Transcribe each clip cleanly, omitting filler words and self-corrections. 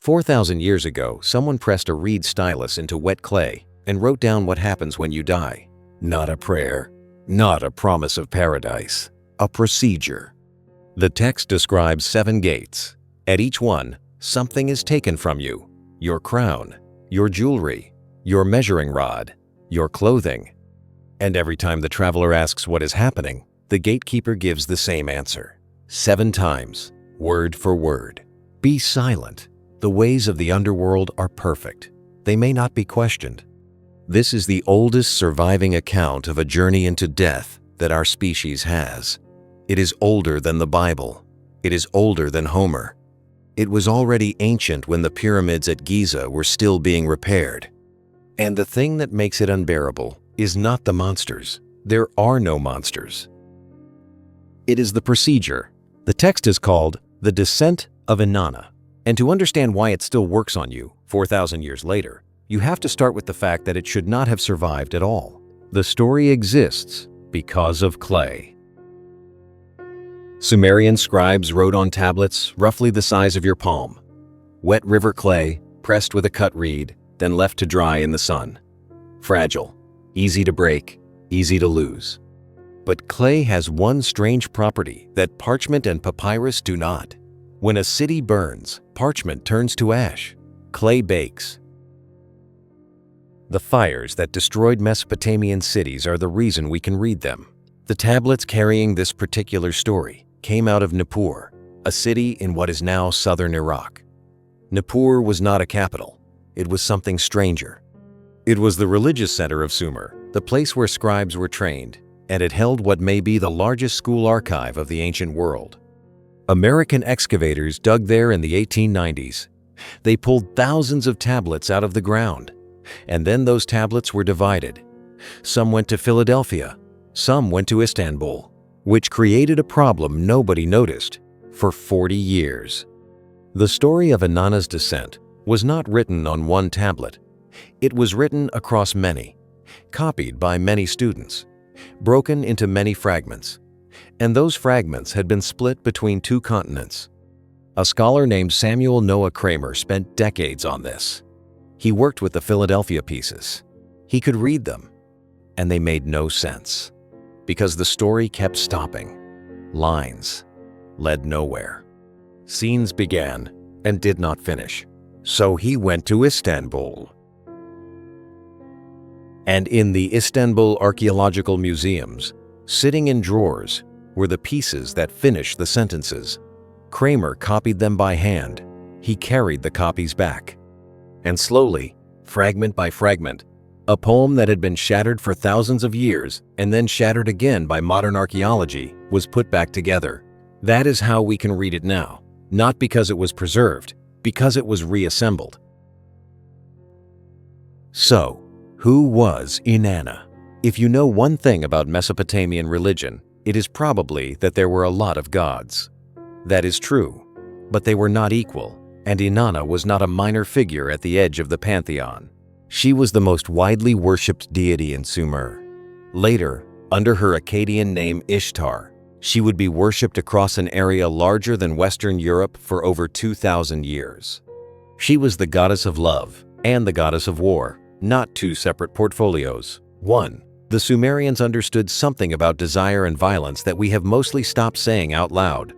4,000 years ago, someone pressed a reed stylus into wet clay and wrote down what happens when you die. Not a prayer, not a promise of paradise, a procedure. The text describes 7 gates. At each one, something is taken from you: your crown, your jewelry, your measuring rod, your clothing. And every time the traveler asks what is happening, the gatekeeper gives the same answer. 7 times, word for word. Be silent. The ways of the underworld are perfect. They may not be questioned. This is the oldest surviving account of a journey into death that our species has. It is older than the Bible. It is older than Homer. It was already ancient when the pyramids at Giza were still being repaired. And the thing that makes it unbearable is not the monsters. There are no monsters. It is the procedure. The text is called the Descent of Inanna. And to understand why it still works on you 4,000 years later, you have to start with the fact that it should not have survived at all. The story exists because of clay. Sumerian scribes wrote on tablets roughly the size of your palm. Wet river clay, pressed with a cut reed, then left to dry in the sun. Fragile, easy to break, easy to lose. But clay has one strange property that parchment and papyrus do not. When a city burns, parchment turns to ash. Clay bakes. The fires that destroyed Mesopotamian cities are the reason we can read them. The tablets carrying this particular story came out of Nippur, a city in what is now southern Iraq. Nippur was not a capital. It was something stranger. It was the religious center of Sumer, the place where scribes were trained, and it held what may be the largest school archive of the ancient world. American excavators dug there in the 1890s. They pulled thousands of tablets out of the ground, and then those tablets were divided. Some went to Philadelphia, some went to Istanbul, which created a problem nobody noticed for 40 years. The story of Inanna's descent was not written on one tablet. It was written across many, copied by many students, broken into many fragments. And those fragments had been split between 2 continents. A scholar named Samuel Noah Kramer spent decades on this. He worked with the Philadelphia pieces. He could read them, and they made no sense, because the story kept stopping. Lines led nowhere. Scenes began and did not finish. So he went to Istanbul. And in the Istanbul archaeological museums, sitting in drawers, were the pieces that finished the sentences. Kramer copied them by hand. He carried the copies back. And slowly, fragment by fragment, a poem that had been shattered for thousands of years and then shattered again by modern archaeology was put back together. That is how we can read it now, not because it was preserved, because it was reassembled. So, who was Inanna? If you know one thing about Mesopotamian religion, it is probably that there were a lot of gods. That is true, but they were not equal, and Inanna was not a minor figure at the edge of the pantheon. She was the most widely worshipped deity in Sumer. Later, under her Akkadian name Ishtar, she would be worshipped across an area larger than Western Europe for over 2,000 years. She was the goddess of love and the goddess of war, not 2 separate portfolios. 1. The Sumerians understood something about desire and violence that we have mostly stopped saying out loud.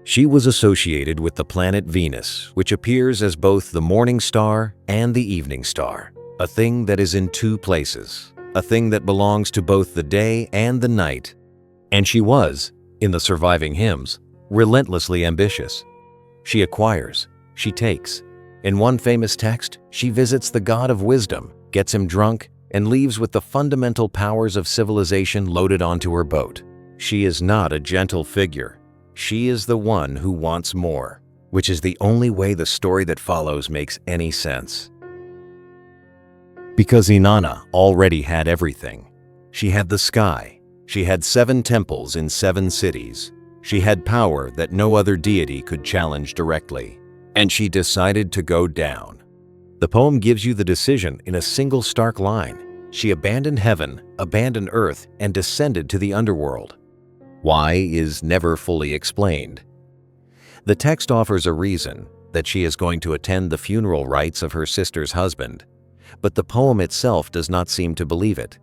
She was associated with the planet Venus, which appears as both the morning star and the evening star, a thing that is in 2 places, a thing that belongs to both the day and the night. And she was, in the surviving hymns, relentlessly ambitious. She acquires, she takes. In one famous text, she visits the god of wisdom, gets him drunk, and leaves with the fundamental powers of civilization loaded onto her boat. She is not a gentle figure. She is the one who wants more, which is the only way the story that follows makes any sense. Because Inanna already had everything. She had the sky. She had 7 temples in 7 cities. She had power that no other deity could challenge directly. And she decided to go down. The poem gives you the decision in a single stark line. She abandoned heaven, abandoned earth, and descended to the underworld. Why is never fully explained. The text offers a reason, that she is going to attend the funeral rites of her sister's husband, but the poem itself does not seem to believe it.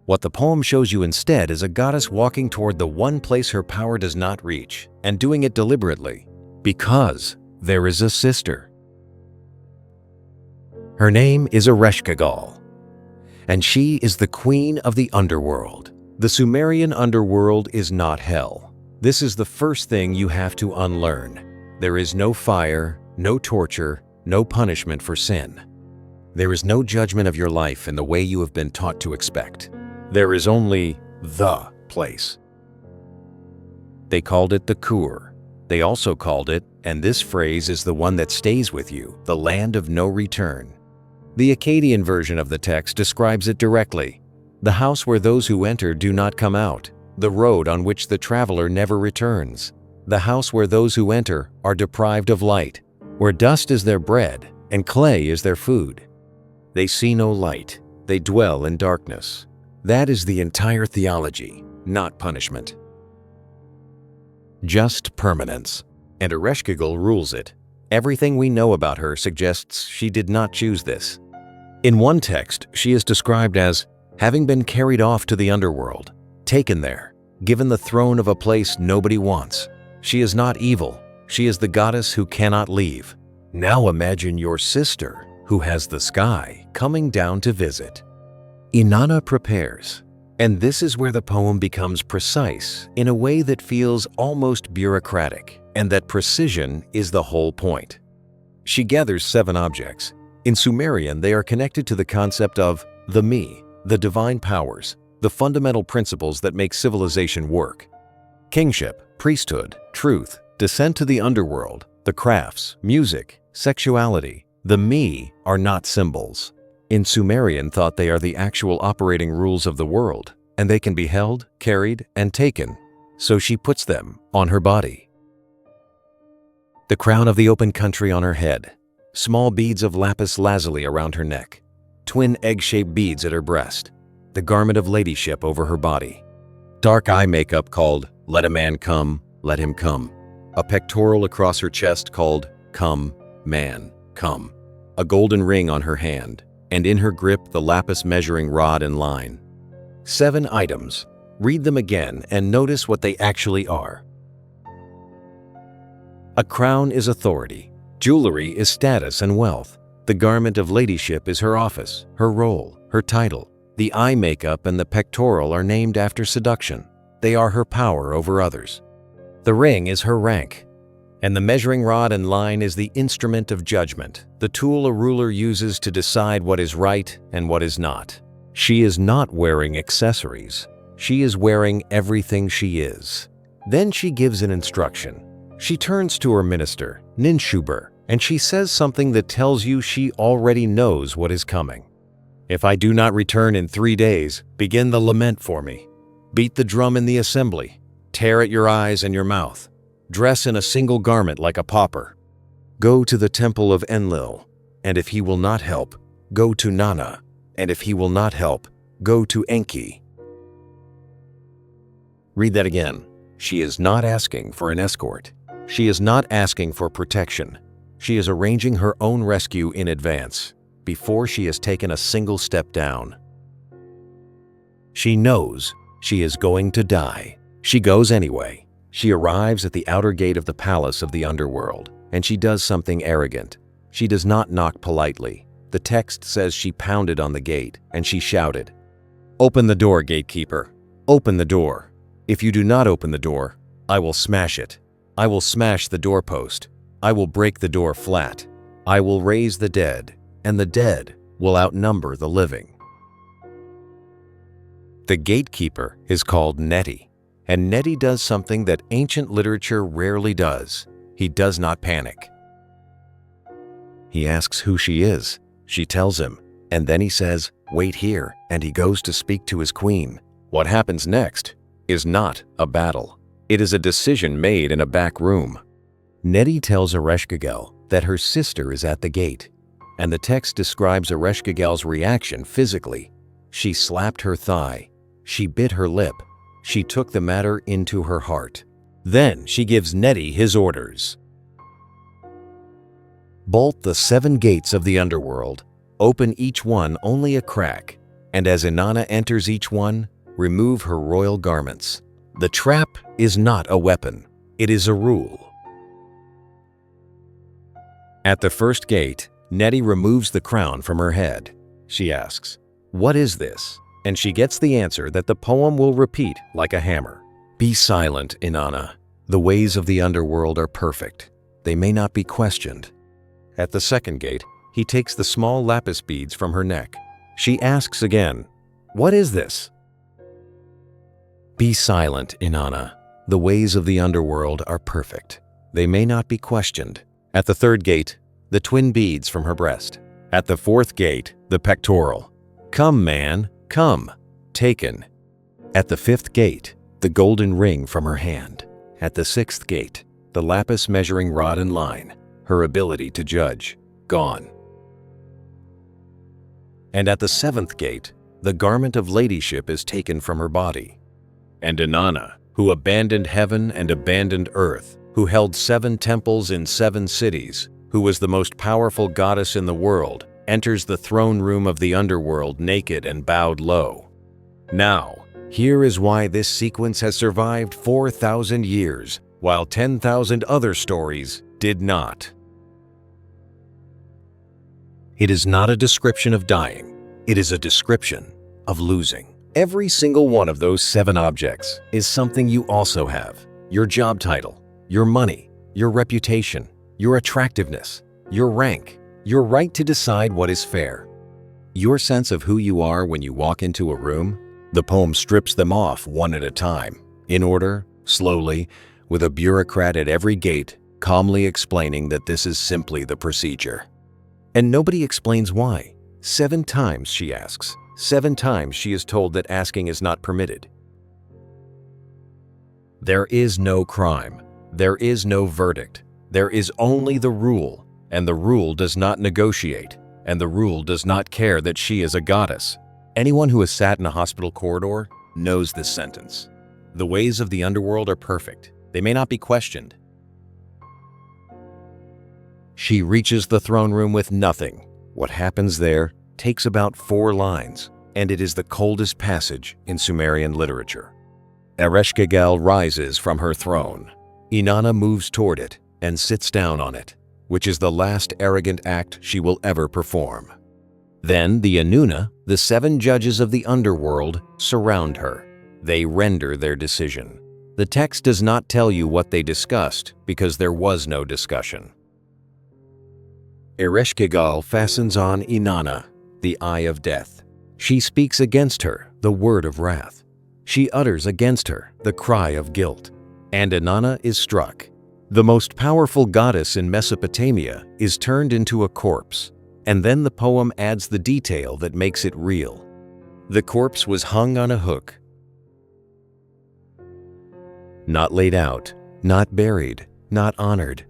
What the poem shows you instead is a goddess walking toward the one place her power does not reach, and doing it deliberately, because there is a sister. Her name is Ereshkigal, and she is the queen of the underworld. The Sumerian underworld is not hell. This is the first thing you have to unlearn. There is no fire, no torture, no punishment for sin. There is no judgment of your life in the way you have been taught to expect. There is only the place. They called it the Kur. They also called it, and this phrase is the one that stays with you, the land of no return. The Akkadian version of the text describes it directly. The house where those who enter do not come out, the road on which the traveler never returns, the house where those who enter are deprived of light, where dust is their bread and clay is their food. They see no light, they dwell in darkness. That is the entire theology, not punishment. Just permanence. And Ereshkigal rules it. Everything we know about her suggests she did not choose this. In one text, she is described as having been carried off to the underworld, taken there, given the throne of a place nobody wants. She is not evil. She is the goddess who cannot leave. Now imagine your sister, who has the sky, coming down to visit. Inanna prepares, and this is where the poem becomes precise in a way that feels almost bureaucratic, and that precision is the whole point. She gathers 7 objects. In Sumerian, they are connected to the concept of the me, the divine powers, the fundamental principles that make civilization work. Kingship, priesthood, truth, descent to the underworld, the crafts, music, sexuality. The me are not symbols. In Sumerian thought they are the actual operating rules of the world, and they can be held, carried, and taken. So she puts them on her body. The crown of the open country on her head, small beads of lapis lazuli around her neck, twin egg-shaped beads at her breast, the garment of ladyship over her body, dark eye makeup called Let a Man Come, Let Him Come, a pectoral across her chest called Come, Man, Come, a golden ring on her hand, and in her grip the lapis measuring rod and line. 7 items. Read them again and notice what they actually are. A crown is authority. Jewelry is status and wealth. The garment of ladyship is her office, her role, her title. The eye makeup and the pectoral are named after seduction. They are her power over others. The ring is her rank. And the measuring rod and line is the instrument of judgment, the tool a ruler uses to decide what is right and what is not. She is not wearing accessories. She is wearing everything she is. Then she gives an instruction. She turns to her minister, Ninshuber, and she says something that tells you she already knows what is coming. If I do not return in 3 days, begin the lament for me. Beat the drum in the assembly. Tear at your eyes and your mouth. Dress in a single garment like a pauper. Go to the temple of Enlil, and if he will not help, go to Nana, and if he will not help, go to Enki. Read that again. She is not asking for an escort. She is not asking for protection. She is arranging her own rescue in advance, before she has taken a single step down. She knows she is going to die. She goes anyway. She arrives at the outer gate of the palace of the underworld, and she does something arrogant. She does not knock politely. The text says she pounded on the gate, and she shouted, "Open the door, gatekeeper. Open the door. If you do not open the door, I will smash it. I will smash the doorpost. I will break the door flat. I will raise the dead, and the dead will outnumber the living." The gatekeeper is called Neti, and Neti does something that ancient literature rarely does. He does not panic. He asks who she is. She tells him, and then he says, "Wait here," and he goes to speak to his queen. What happens next is not a battle. It is a decision made in a back room. Neti tells Ereshkigal that her sister is at the gate, and the text describes Ereshkigal's reaction physically. She slapped her thigh. She bit her lip. She took the matter into her heart. Then she gives Neti his orders. Bolt the 7 gates of the underworld, open each one only a crack, and as Inanna enters each one, remove her royal garments. The trap is not a weapon, it is a rule. At the first gate, Nettie removes the crown from her head. She asks, "What is this?" And she gets the answer that the poem will repeat like a hammer. Be silent, Inanna. The ways of the underworld are perfect. They may not be questioned. At the second gate, he takes the small lapis beads from her neck. She asks again, "What is this?" Be silent, Inanna. The ways of the underworld are perfect. They may not be questioned. At the third gate, the twin beads from her breast. At the fourth gate, the pectoral. Come, man, come. Taken. At the fifth gate, the golden ring from her hand. At the sixth gate, the lapis measuring rod and line, her ability to judge, gone. And at the seventh gate, the garment of ladyship is taken from her body. And Inanna, who abandoned heaven and abandoned earth, who held 7 temples in 7 cities, who was the most powerful goddess in the world, enters the throne room of the underworld naked and bowed low. Now, here is why this sequence has survived 4,000 years, while 10,000 other stories did not. It is not a description of dying. It is a description of losing. Every single one of those 7 objects is something you also have. Your job title, your money, your reputation, your attractiveness, your rank, your right to decide what is fair. Your sense of who you are when you walk into a room. The poem strips them off one at a time, in order, slowly, with a bureaucrat at every gate, calmly explaining that this is simply the procedure. And nobody explains why. 7 times she asks. 7 times she is told that asking is not permitted. There is no crime. There is no verdict. There is only the rule, and the rule does not negotiate, and the rule does not care that she is a goddess. Anyone who has sat in a hospital corridor knows this sentence. The ways of the underworld are perfect. They may not be questioned. She reaches the throne room with nothing. What happens there takes about 4 lines, and it is the coldest passage in Sumerian literature. Ereshkigal rises from her throne. Inanna moves toward it and sits down on it, which is the last arrogant act she will ever perform. Then the Anuna, the 7 judges of the underworld, surround her. They render their decision. The text does not tell you what they discussed because there was no discussion. Ereshkigal fastens on Inanna, the eye of death. She speaks against her, the word of wrath. She utters against her, the cry of guilt. And Inanna is struck. The most powerful goddess in Mesopotamia is turned into a corpse, and then the poem adds the detail that makes it real. The corpse was hung on a hook. Not laid out, not buried, not honored.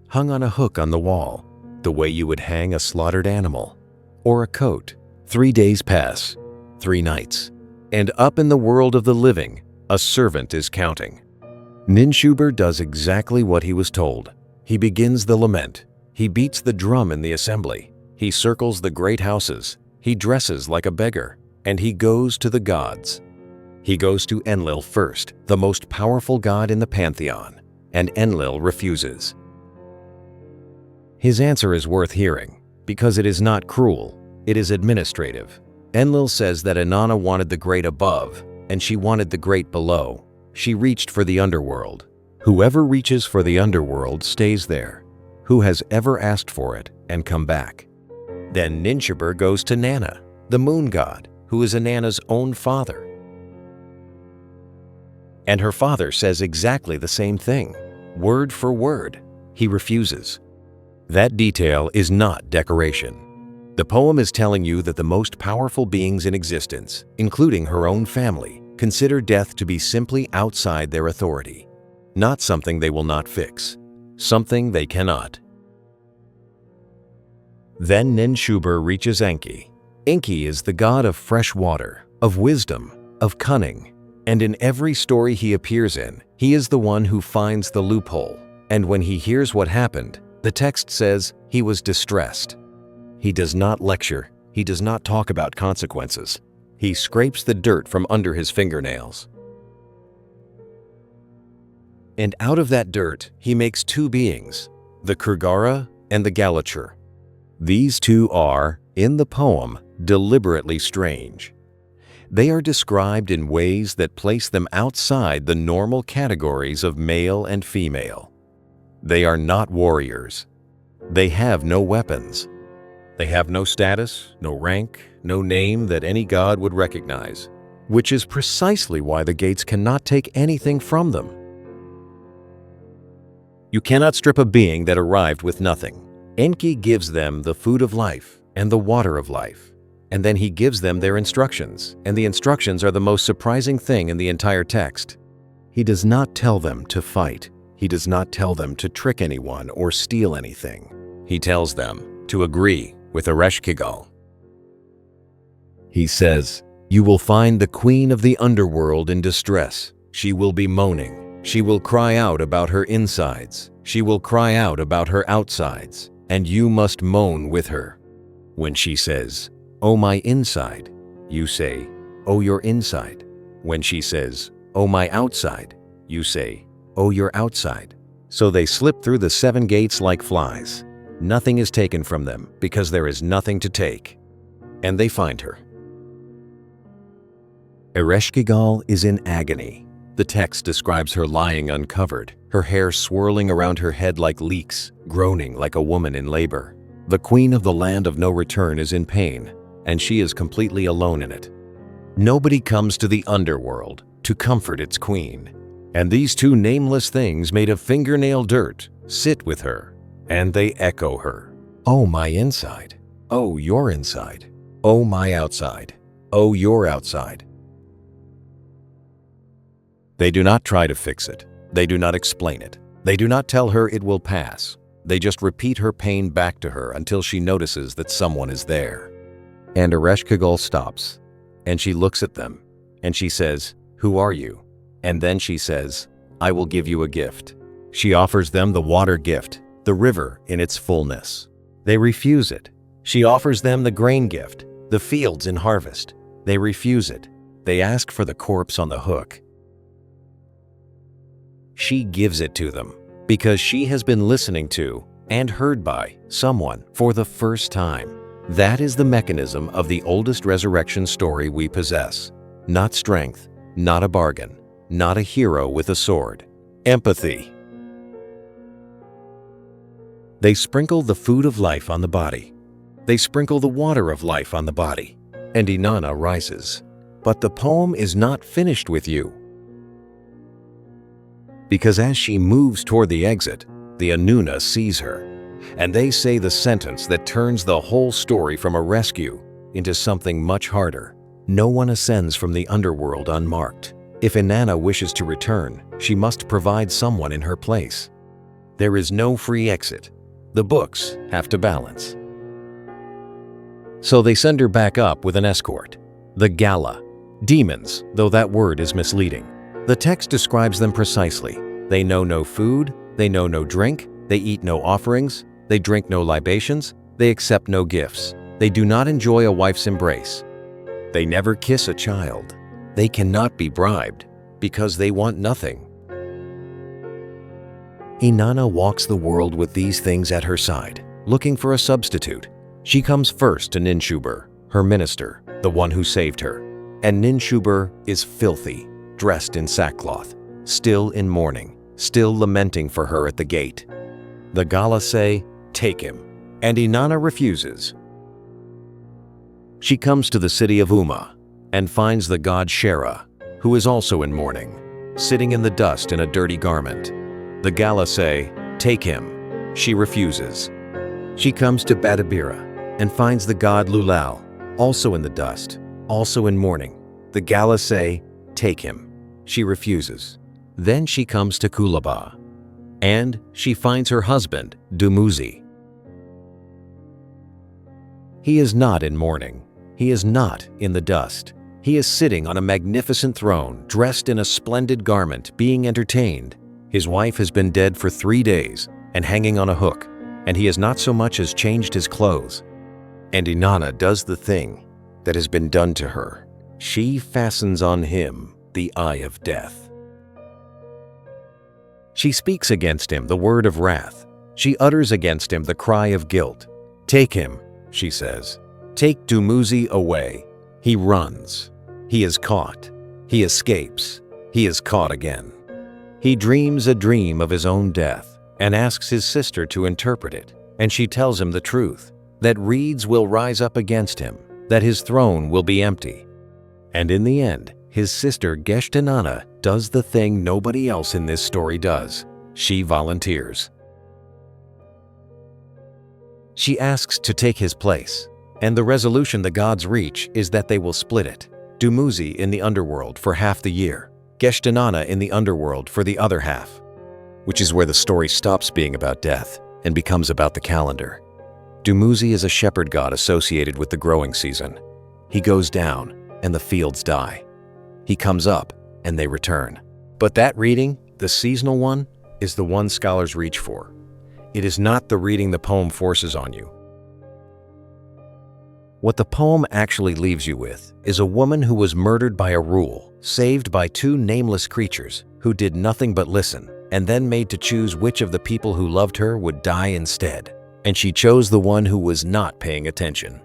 Hung on a hook on the wall, the way you would hang a slaughtered animal. Or a coat. 3 days pass, 3 nights. And up in the world of the living, a servant is counting. Ninshuber does exactly what he was told. He begins the lament. He beats the drum in the assembly. He circles the great houses. He dresses like a beggar. And he goes to the gods. He goes to Enlil first, the most powerful god in the pantheon. And Enlil refuses. His answer is worth hearing, because it is not cruel. It is administrative. Enlil says that Inanna wanted the great above, and she wanted the great below. She reached for the underworld. Whoever reaches for the underworld stays there. Who has ever asked for it and come back? Then Ninshuber goes to Nanna, the moon god, who is Inanna's own father. And her father says exactly the same thing, word for word. He refuses. That detail is not decoration. The poem is telling you that the most powerful beings in existence, including her own family, consider death to be simply outside their authority, not something they will not fix, something they cannot. Then Ninshuber reaches Enki. Enki is the god of fresh water, of wisdom, of cunning, and in every story he appears in, he is the one who finds the loophole. And when he hears what happened, the text says He was distressed. He does not lecture. He does not talk about consequences. He scrapes the dirt from under his fingernails. And out of that dirt, he makes two beings, the Kurgara and the Galachur. These two are, in the poem, deliberately strange. They are described in ways that place them outside the normal categories of male and female. They are not warriors. They have no weapons. They have no status, no rank, no name that any god would recognize, which is precisely why the gates cannot take anything from them. You cannot strip a being that arrived with nothing. Enki gives them the food of life and the water of life, and then he gives them their instructions, and the instructions are the most surprising thing in the entire text. He does not tell them to fight. He does not tell them to trick anyone or steal anything. He tells them to agree with Ereshkigal. He says, "You will find the queen of the underworld in distress. She will be moaning. She will cry out about her insides. She will cry out about her outsides, and you must moan with her. When she says, 'Oh, my inside,' you say, 'Oh, your inside.' When she says, 'Oh, my outside,' you say, 'Oh, your outside.' So they slip through the 7 gates like flies. Nothing is taken from them because there is nothing to take. And they find her. Ereshkigal is in agony. The text describes her lying uncovered, her hair swirling around her head like leeks, groaning like a woman in labor. The queen of the land of no return is in pain, and she is completely alone in it. Nobody comes to the underworld to comfort its queen. And these two nameless things made of fingernail dirt sit with her, and they echo her. Oh, my inside. Oh, your inside. Oh, my outside. Oh, your outside. They do not try to fix it. They do not explain it. They do not tell her it will pass. They just repeat her pain back to her until she notices that someone is there. And Ereshkigal stops, and she looks at them, and she says, "Who are you?" And then she says, "I will give you a gift." She offers them the water gift, the river in its fullness. They refuse it. She offers them the grain gift, the fields in harvest. They refuse it. They ask for the corpse on the hook. She gives it to them because she has been listening to and heard by someone for the first time. That is the mechanism of the oldest resurrection story we possess. Not strength, not a bargain, not a hero with a sword. Empathy. They sprinkle the food of life on the body. They sprinkle the water of life on the body. And Inanna rises. But the poem is not finished with you. Because as she moves toward the exit, the Inanna sees her. And they say the sentence that turns the whole story from a rescue into something much harder. No one ascends from the underworld unmarked. If Inanna wishes to return, she must provide someone in her place. There is no free exit. The books have to balance. So they send her back up with an escort. The Gala. Demons, though that word is misleading. The text describes them precisely. They know no food, they know no drink, they eat no offerings, they drink no libations, they accept no gifts. They do not enjoy a wife's embrace. They never kiss a child. They cannot be bribed because they want nothing. Inanna walks the world with these things at her side, looking for a substitute. She comes first to Ninshubur, her minister, the one who saved her. And Ninshubur is filthy, dressed in sackcloth, still in mourning, still lamenting for her at the gate. The Gala say, "Take him," and Inanna refuses. She comes to the city of Umma and finds the god Shera, who is also in mourning, sitting in the dust in a dirty garment. The Gala say, "Take him." She refuses. She comes to Badabira and finds the god Lulal, also in the dust, also in mourning. The Gala say, "Take him." She refuses. Then she comes to Kulaba, and she finds her husband, Dumuzi. He is not in mourning. He is not in the dust. He is sitting on a magnificent throne, dressed in a splendid garment, being entertained. His wife has been dead for 3 days and hanging on a hook. and he has not so much as changed his clothes. And Inanna does the thing that has been done to her. She fastens on him the eye of death. She speaks against him the word of wrath. She utters against him the cry of guilt. "Take him," she says. "Take Dumuzi away." He runs. He is caught. He escapes. He is caught again. He dreams a dream of his own death and asks his sister to interpret it, and she tells him the truth, that reeds will rise up against him, that his throne will be empty. And in the end, his sister Inanna does the thing nobody else in this story does. She volunteers. She asks to take his place, and the resolution the gods reach is that they will split it. Dumuzi in the underworld for half the year, Inanna in the underworld for the other half, which is where the story stops being about death and becomes about the calendar. Dumuzi is a shepherd god associated with the growing season. He goes down and the fields die. He comes up and they return. But that reading, the seasonal one, is the one scholars reach for. It is not the reading the poem forces on you. What the poem actually leaves you with is a woman who was murdered by a rule, saved by two nameless creatures who did nothing but listen, and then made to choose which of the people who loved her would die instead. And she chose the one who was not paying attention.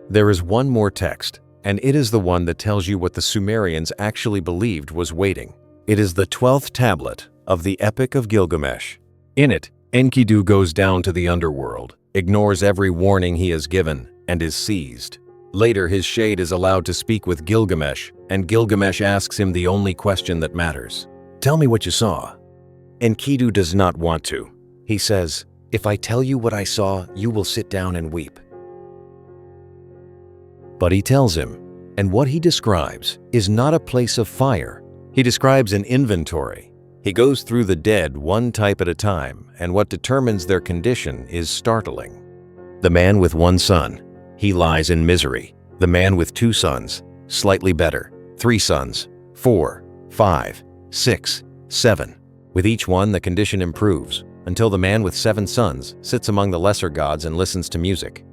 There is one more text, and it is the one that tells you what the Sumerians actually believed was waiting. It is the 12th tablet of the Epic of Gilgamesh. In it, Enkidu goes down to the underworld, ignores every warning he has given, and is seized. Later, his shade is allowed to speak with Gilgamesh, and Gilgamesh asks him the only question that matters. "Tell me what you saw." Enkidu does not want to. He says, "If I tell you what I saw, you will sit down and weep." But he tells him, and what he describes is not a place of fire. He describes an inventory. He goes through the dead one type at a time, and what determines their condition is startling. The man with one son, he lies in misery. The man with 2 sons, slightly better. 3 sons, 4, 5, 6, 7. With each one, the condition improves, until the man with 7 sons sits among the lesser gods and listens to music.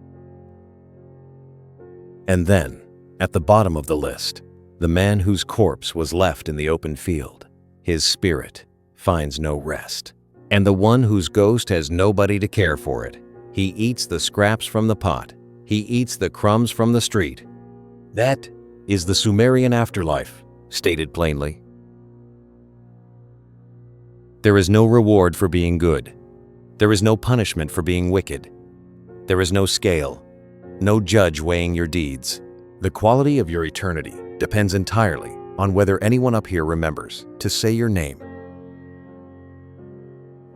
And then, at the bottom of the list, the man whose corpse was left in the open field. His spirit finds no rest. And the one whose ghost has nobody to care for it. He eats the scraps from the pot. He eats the crumbs from the street. That is the Sumerian afterlife, stated plainly. There is no reward for being good. There is no punishment for being wicked. There is no scale, no judge weighing your deeds. The quality of your eternity depends entirely on whether anyone up here remembers to say your name.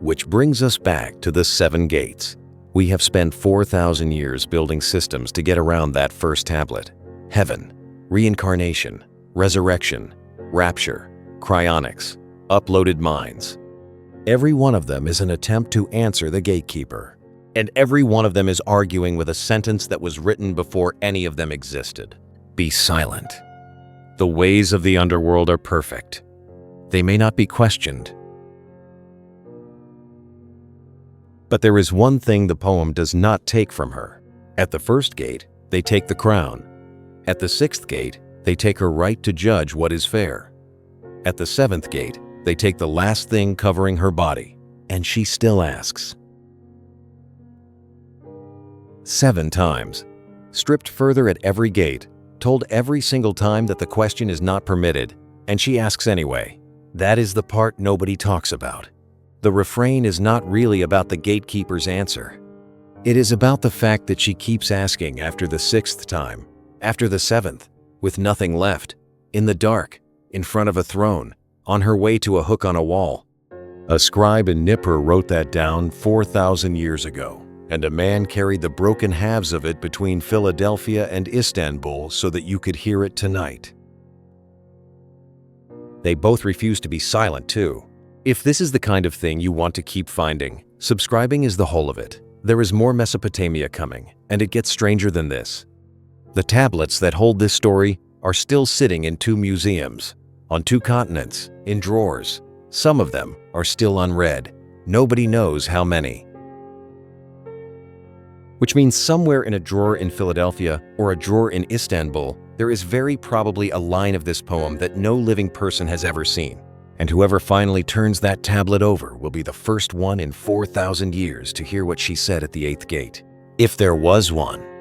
Which brings us back to the 7 gates. We have spent 4,000 years building systems to get around that first tablet. Heaven, reincarnation, resurrection, rapture, cryonics, uploaded minds. Every one of them is an attempt to answer the gatekeeper. And every one of them is arguing with a sentence that was written before any of them existed. Be silent. The ways of the underworld are perfect. They may not be questioned. But there is one thing the poem does not take from her. At the first gate, they take the crown. At the 6th gate, they take her right to judge what is fair. At the 7th gate, they take the last thing covering her body, and she still asks. 7 times, stripped further at every gate, told every single time that the question is not permitted, and she asks anyway. That is the part nobody talks about. The refrain is not really about the gatekeeper's answer. It is about the fact that she keeps asking after the 6th time, after the 7th, with nothing left, in the dark, in front of a throne, on her way to a hook on a wall. A scribe in Nippur wrote that down 4,000 years ago, and a man carried the broken halves of it between Philadelphia and Istanbul so that you could hear it tonight. They both refuse to be silent, too. If this is the kind of thing you want to keep finding, subscribing is the whole of it. There is more Mesopotamia coming, and it gets stranger than this. The tablets that hold this story are still sitting in 2 museums, on 2 continents, in drawers. Some of them are still unread, Nobody knows how many. Which means somewhere in a drawer in Philadelphia or a drawer in Istanbul, there is very probably a line of this poem that no living person has ever seen. And whoever finally turns that tablet over will be the first one in 4,000 years to hear what she said at the 8th gate. If there was one.